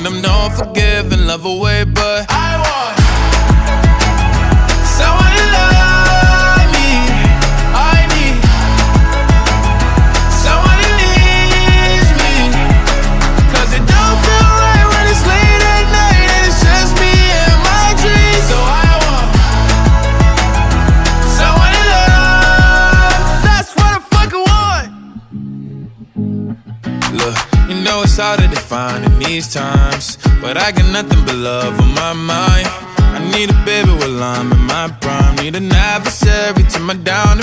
telling them don't forgive and love away, but I want someone to love me. I need someone who needs me, 'cause it don't feel right when it's late at night and it's just me and my dreams. So I want someone to love. That's what I fucking want. Look, you know it's hard to define in these times, but I got nothing but love on my mind. I need a baby while I'm in my prime. Need an adversary to my down and